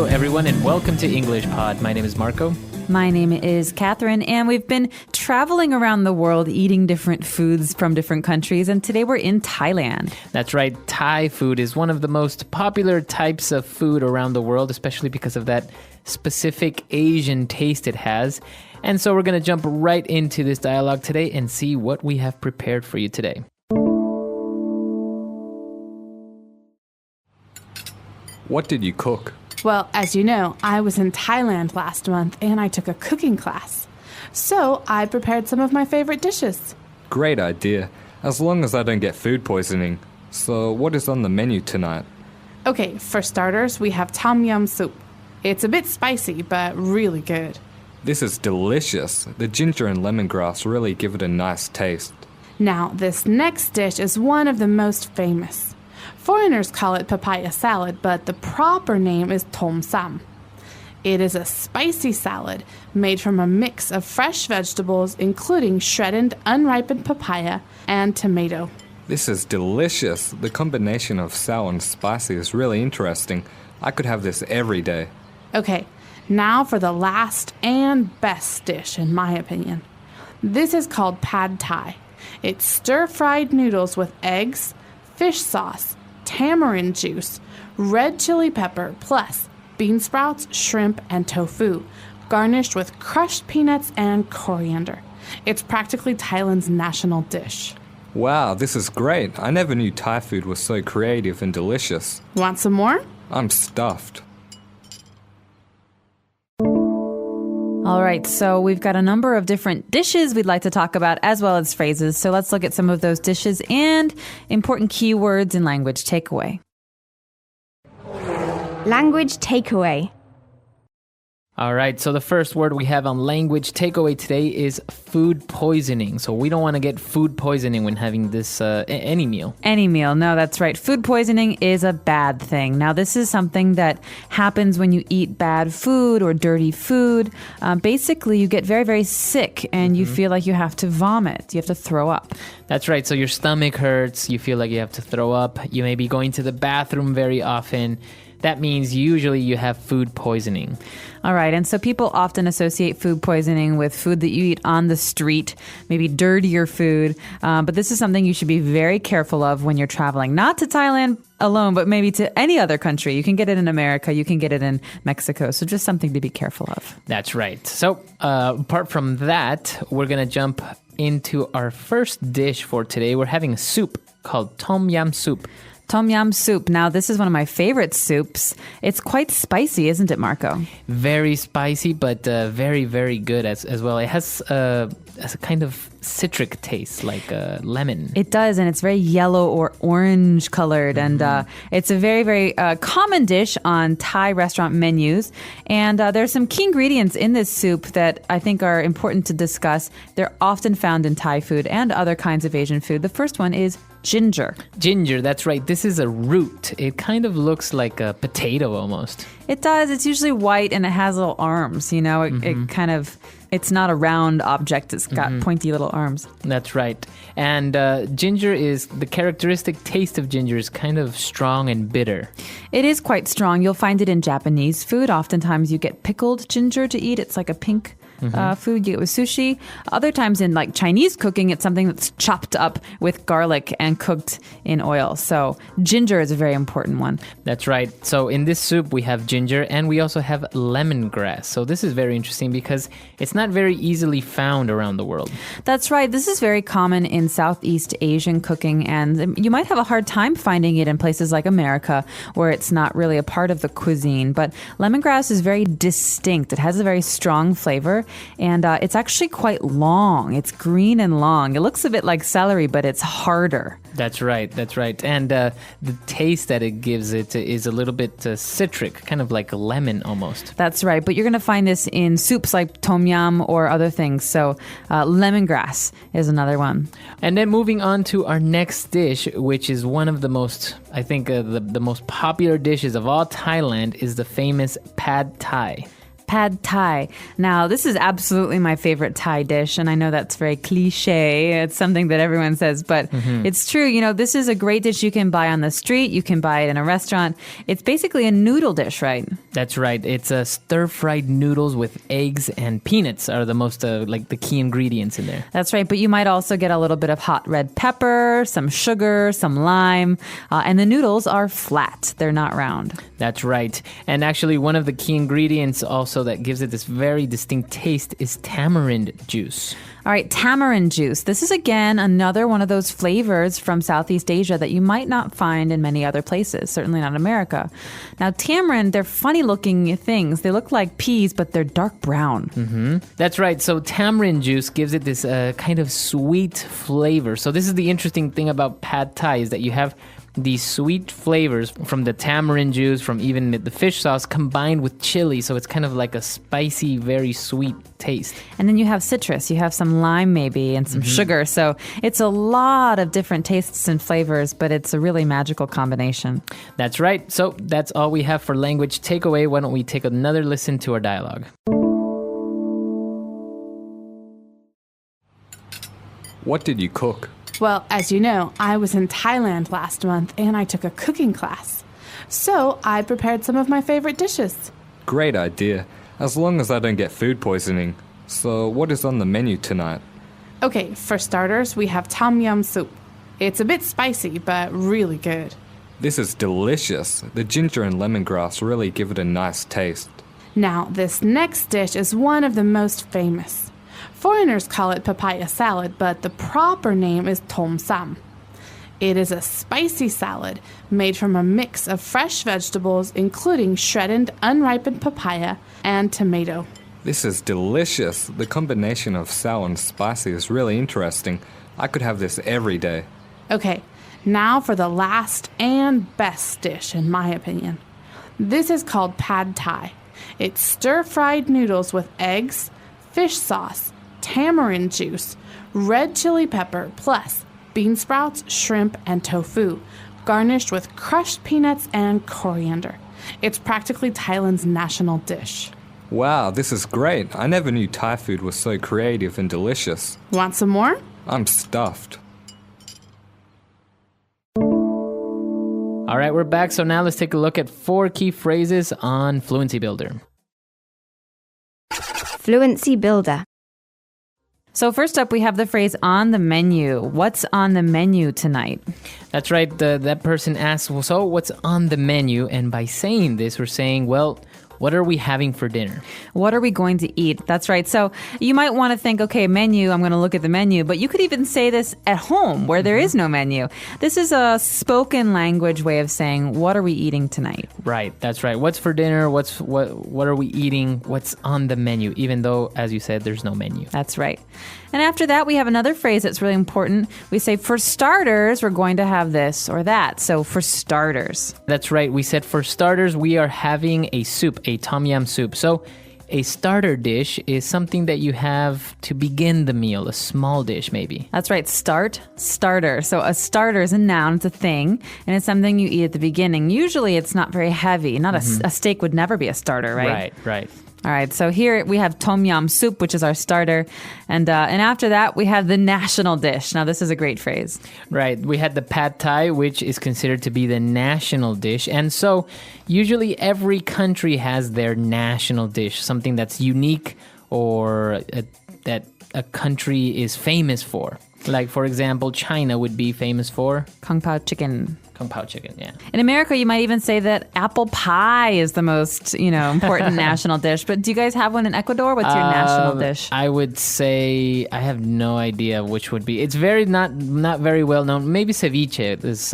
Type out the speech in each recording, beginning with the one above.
Hello, everyone, and welcome to English Pod. My name is Marco. My name is Catherine, and we've been traveling around the world eating different foods from different countries, and today we're in Thailand. That's right. Thai food is one of the most popular types of food around the world, especially because of that specific Asian taste it has. And so we're going to jump right into this dialogue today and see what we have prepared for you today. What did you cook? Well, as you know, I was in Thailand last month and I took a cooking class. So I prepared some of my favorite dishes. Great idea, as long as I don't get food poisoning. So what is on the menu tonight? Okay, for starters, we have tom yum soup. It's a bit spicy, but really good. This is delicious. The ginger and lemongrass really give it a nice taste. Now, this next dish is one of the most famous. Foreigners call it papaya salad, but the proper name is tom sam. It is a spicy salad made from a mix of fresh vegetables, including shredded, unripened papaya and tomato. This is delicious. The combination of sour and spicy is really interesting. I could have this every day. Okay, now for the last and best dish, in my opinion. This is called pad thai. It's stir-fried noodles with eggs, fish sauce, tamarind juice, red chili pepper, plus bean sprouts, shrimp, and tofu, garnished with crushed peanuts and coriander. It's practically Thailand's national dish. Wow, this is great. I never knew Thai food was so creative and delicious. Want some more? I'm stuffed. All right, so we've got a number of different dishes we'd like to talk about, as well as phrases. So let's look at some of those dishes and important keywords in language takeaway. Language takeaway. All right, so the first word we have on language takeaway today is food poisoning. So we don't want to get food poisoning when having this any meal. Any meal. No, that's right. Food poisoning is a bad thing. Now, this is something that happens when you eat bad food or dirty food. Basically, you get very, very sick and you feel like you have to vomit. You have to throw up. That's right. So your stomach hurts. You feel like you have to throw up. You may be going to the bathroom very often. That means usually you have food poisoning. All right, and so people often associate food poisoning with food that you eat on the street, maybe dirtier food. But this is something you should be very careful of when you're traveling, not to Thailand alone, but maybe to any other country. You can get it in America, you can get it in Mexico. So just something to be careful of. That's right. So apart from that, we're going to jump into our first dish for today. We're having a soup called tom yum soup. Tom yum soup. Now, this is one of my favorite soups. It's quite spicy, isn't it, Marco? Very spicy, but very, very good as well. It has a kind of citric taste, like lemon. It does, and it's very yellow or orange colored. And it's a very, very common dish on Thai restaurant menus. And there's some key ingredients in this soup that I think are important to discuss. They're often found in Thai food and other kinds of Asian food. The first one is ginger. Ginger, that's right. This is a root. It kind of looks like a potato almost. It does. It's usually white and it has little arms, you know. It kind of, it's not a round object. It's got pointy little arms. That's right. And ginger is, the characteristic taste of ginger is kind of strong and bitter. It is quite strong. You'll find it in Japanese food. Oftentimes you get pickled ginger to eat. It's like a pink food you get with sushi. Other times in like Chinese cooking, it's something that's chopped up with garlic and cooked in oil. So ginger is a very important one. That's right. So in this soup, we have ginger and we also have lemongrass. So this is very interesting because it's not very easily found around the world. That's right. This is very common in Southeast Asian cooking, and you might have a hard time finding it in places like America where it's not really a part of the cuisine. But lemongrass is very distinct. It has a very strong flavor. And it's actually quite long. It's green and long. It looks a bit like celery, but it's harder. That's right. That's right. And the taste that it gives it is a little bit citric, kind of like a lemon almost. That's right. But you're going to find this in soups like tom yum or other things. So lemongrass is another one. And then moving on to our next dish, which is one of the most, I think, the most popular dishes of all Thailand, is the famous pad thai. Pad Thai. Now, this is absolutely my favorite Thai dish, and I know that's very cliche. It's something that everyone says, but it's true. You know, this is a great dish you can buy on the street. You can buy it in a restaurant. It's basically a noodle dish, right? That's right. It's a stir-fried noodles with eggs and peanuts are the most, like the key ingredients in there. That's right, but you might also get a little bit of hot red pepper, some sugar, some lime, and the noodles are flat. They're not round. That's right. And actually, one of the key ingredients also that gives it this very distinct taste is tamarind juice. All right, tamarind juice. This is, again, another one of those flavors from Southeast Asia that you might not find in many other places, certainly not America. Now, tamarind, they're funny-looking things. They look like peas, but they're dark brown. That's right. So tamarind juice gives it this kind of sweet flavor. So this is the interesting thing about pad thai is that you have these sweet flavors from the tamarind juice, from even the fish sauce combined with chili. So it's kind of like a spicy, very sweet taste. And then you have citrus. You have some lime maybe and some sugar. So it's a lot of different tastes and flavors, but it's a really magical combination. That's right. So that's all we have for language takeaway. Why don't we take another listen to our dialogue? What did you cook? Well, as you know, I was in Thailand last month and I took a cooking class. So I prepared some of my favorite dishes. Great idea, as long as I don't get food poisoning. So what is on the menu tonight? Okay, for starters, we have tom yum soup. It's a bit spicy, but really good. This is delicious. The ginger and lemongrass really give it a nice taste. Now, this next dish is one of the most famous. Foreigners call it papaya salad, but the proper name is tom sam. It is a spicy salad made from a mix of fresh vegetables, including shredded, unripened papaya and tomato. This is delicious. The combination of sour and spicy is really interesting. I could have this every day. Okay, now for the last and best dish, in my opinion. This is called pad thai. It's stir-fried noodles with eggs, fish sauce, tamarind juice, red chili pepper, plus bean sprouts, shrimp, and tofu, garnished with crushed peanuts and coriander. It's practically Thailand's national dish. Wow, this is great. I never knew Thai food was so creative and delicious. Want some more? I'm stuffed. All right, we're back. So now let's take a look at 4 key phrases on Fluency Builder. Fluency Builder. So first up, we have the phrase on the menu. What's on the menu tonight? That's right. That person asks, well, so what's on the menu? And by saying this, we're saying, well, what are we having for dinner? What are we going to eat? That's right. So you might want to think, okay, menu, I'm going to look at the menu, but you could even say this at home where there is no menu. This is a spoken language way of saying, what are we eating tonight? Right. That's right. What's for dinner? What are we eating? What's on the menu? Even though, as you said, there's no menu. That's right. And after that, we have another phrase that's really important. We say, for starters, we're going to have this or that. So for starters. That's right. We said for starters, we are having a soup, a tom yum soup. So a starter dish is something that you have to begin the meal, a small dish maybe. That's right. Starter. So a starter is a noun, it's a thing, and it's something you eat at the beginning. Usually it's not very heavy. Not a steak would never be a starter, right? Right. All right, so here we have tom yum soup, which is our starter. And after that, we have the national dish. Now, this is a great phrase. Right. We had the pad thai, which is considered to be the national dish. And so usually every country has their national dish, something that's unique or that a country is famous for. Like, for example, China would be famous for Kung Pao chicken. Kung Pao chicken, yeah. In America, you might even say that apple pie is the most, important national dish. But do you guys have one in Ecuador? What's your national dish? I would say I have no idea which would be. It's very not very well known. Maybe ceviche is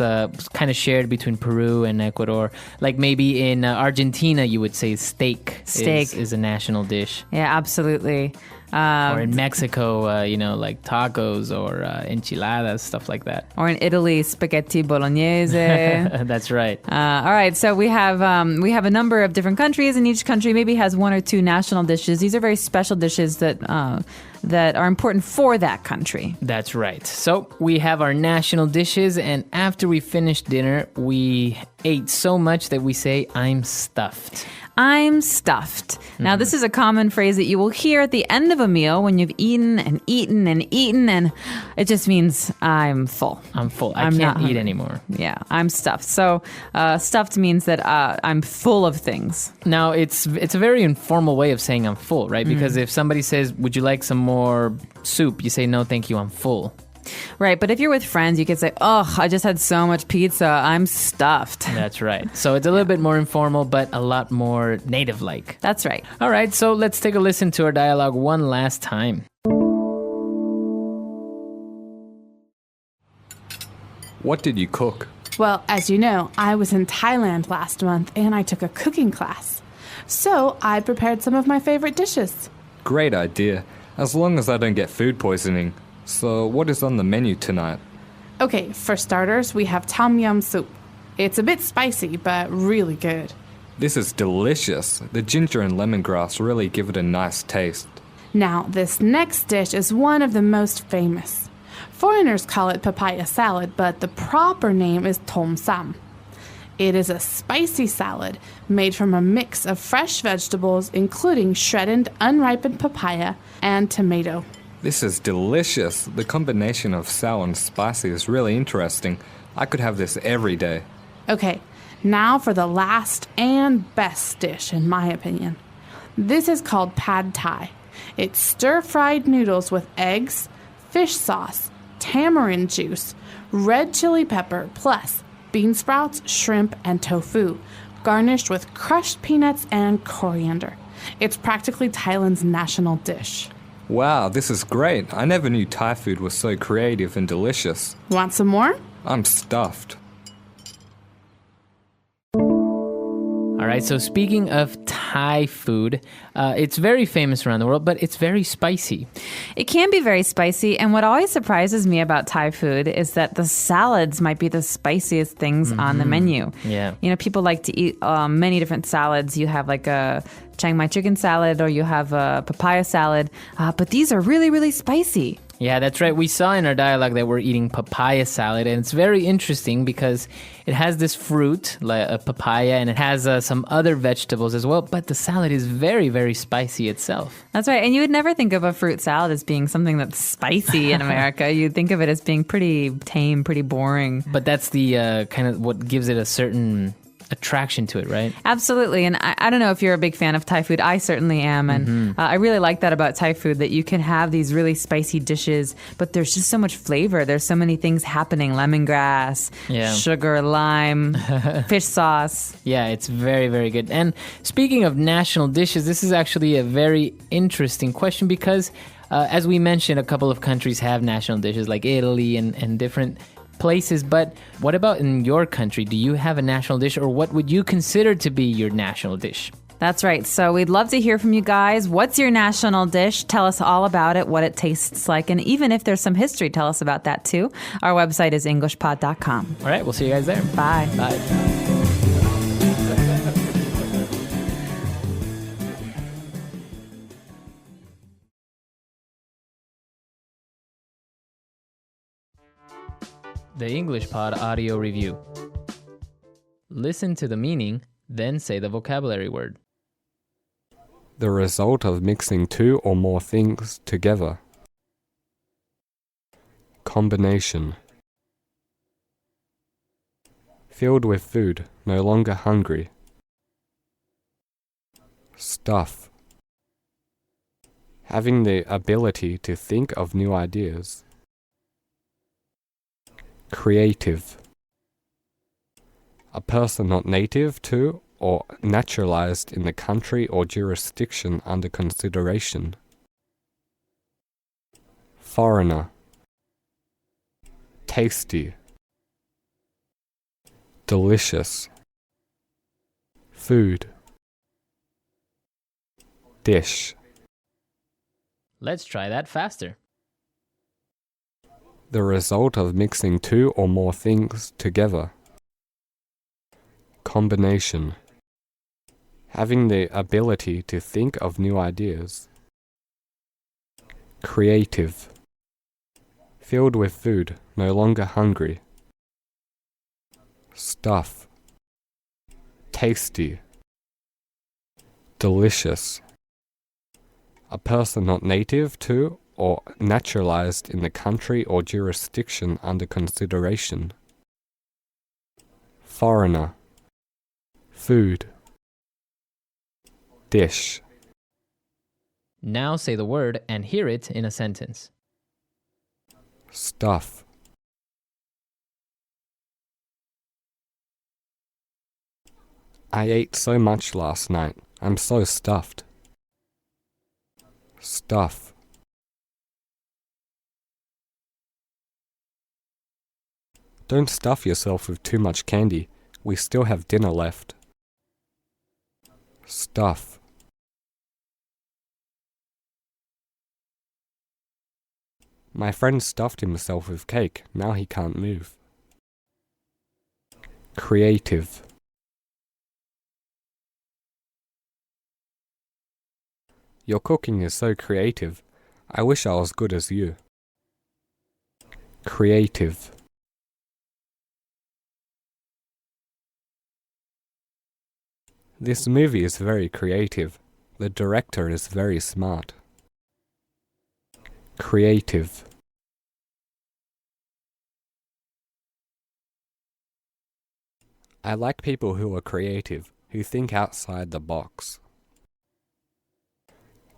kind of shared between Peru and Ecuador. Like maybe in Argentina, you would say steak. Is a national dish. Yeah, absolutely. Or in Mexico, like tacos or enchiladas, stuff like that. Or in Italy, spaghetti bolognese. That's right. All right, so we have a number of different countries, and each country maybe has 1 or 2 national dishes. These are very special dishes that are important for that country. That's right. So we have our national dishes, and after we finish dinner, we ate so much that we say, I'm stuffed. I'm stuffed. Now, this is a common phrase that you will hear at the end of a meal when you've eaten and eaten and eaten, and it just means I'm full. I'm full. I I'm can't not eat hungry. anymore. Yeah, I'm stuffed. So stuffed means that I'm full of things. Now, it's a very informal way of saying I'm full, right? Because if somebody says, would you like some more soup? You say, no, thank you, I'm full. Right, but if you're with friends, you could say, oh, I just had so much pizza, I'm stuffed. That's right. So it's a little bit more informal, but a lot more native-like. That's right. All right, so let's take a listen to our dialogue one last time. What did you cook? Well, as you know, I was in Thailand last month and I took a cooking class. So I prepared some of my favorite dishes. Great idea, as long as I don't get food poisoning. So what is on the menu tonight? Okay, for starters, we have tom yum soup. It's a bit spicy, but really good. This is delicious. The ginger and lemongrass really give it a nice taste. Now, this next dish is one of the most famous. Foreigners call it papaya salad, but the proper name is tom sam. It is a spicy salad made from a mix of fresh vegetables, including shredded, unripened papaya and tomato. This is delicious. The combination of sour and spicy is really interesting. I could have this every day. Okay, now for the last and best dish, in my opinion. This is called pad thai. It's stir-fried noodles with eggs, fish sauce, tamarind juice, red chili pepper, plus bean sprouts, shrimp, and tofu, garnished with crushed peanuts and coriander. It's practically Thailand's national dish. Wow, this is great. I never knew Thai food was so creative and delicious. Want some more? I'm stuffed. All right, so speaking of Thai food, it's very famous around the world, but it's very spicy. It can be very spicy, and what always surprises me about Thai food is that the salads might be the spiciest things on the menu. Yeah. You know, people like to eat many different salads. You have like a Chiang Mai chicken salad, or you have a papaya salad, but these are really, really spicy. Yeah, that's right. We saw in our dialogue that we're eating papaya salad, and it's very interesting because it has this fruit, like a papaya, and it has some other vegetables as well, but the salad is very, very spicy itself. That's right. And you would never think of a fruit salad as being something that's spicy in America. You'd think of it as being pretty tame, pretty boring. But that's the kind of what gives it a certain attraction to it, right? Absolutely. And I don't know if you're a big fan of Thai food. I certainly am. And I really like that about Thai food, that you can have these really spicy dishes, but there's just so much flavor. There's so many things happening. Lemongrass, sugar, lime, fish sauce. Yeah, it's very, very good. And speaking of national dishes, this is actually a very interesting question because as we mentioned, a couple of countries have national dishes like Italy and different places, but what about in your country? Do you have a national dish, or what would you consider to be your national dish? That's right. So we'd love to hear from you guys. What's your national dish? Tell us all about it, what it tastes like, and even if there's some history, tell us about that too. Our website is englishpod.com. All right, we'll see you guys there. Bye. Bye. The English Pod Audio Review. Listen to the meaning, then say the vocabulary word. The result of mixing two or more things together. Combination. Filled with food, no longer hungry. Stuff. Having the ability to think of new ideas. Creative. A person not native to or naturalized in the country or jurisdiction under consideration. Foreigner. Tasty. Delicious. Food. Dish. Let's try that faster. The result of mixing two or more things together. Combination. Having the ability to think of new ideas. Creative. Filled with food, no longer hungry. Stuff. Tasty. Delicious. A person not native to or naturalized in the country or jurisdiction under consideration. Foreigner. Food. Dish. Now say the word and hear it in a sentence. Stuff. I ate so much last night. I'm so stuffed. Stuff. Don't stuff yourself with too much candy. We still have dinner left. Stuff. My friend stuffed himself with cake. Now he can't move. Creative. Your cooking is so creative. I wish I was good as you. Creative. This movie is very creative. The director is very smart. Creative. I like people who are creative, who think outside the box.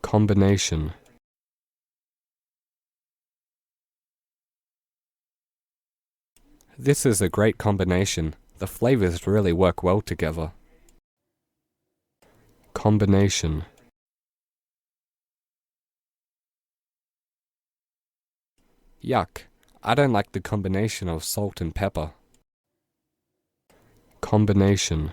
Combination. This is a great combination. The flavors really work well together. Combination. Yuck. I don't like the combination of salt and pepper. Combination.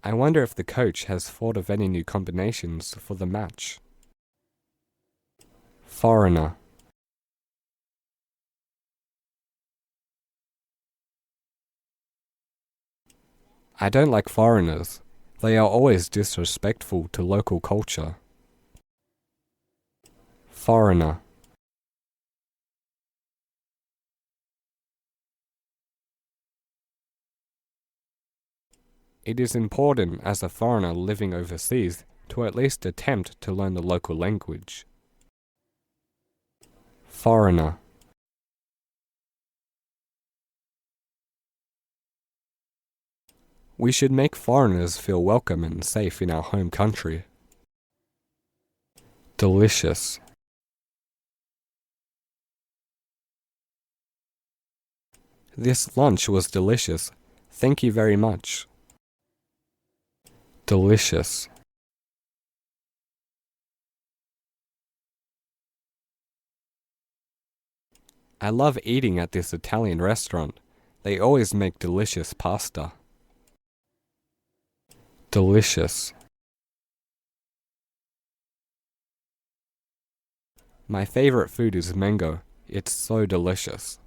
I wonder if the coach has thought of any new combinations for the match. Foreigner. I don't like foreigners. They are always disrespectful to local culture. Foreigner. It is important as a foreigner living overseas to at least attempt to learn the local language. Foreigner. We should make foreigners feel welcome and safe in our home country. Delicious. This lunch was delicious. Thank you very much. Delicious. I love eating at this Italian restaurant. They always make delicious pasta. Delicious. My favorite food is mango. It's so delicious.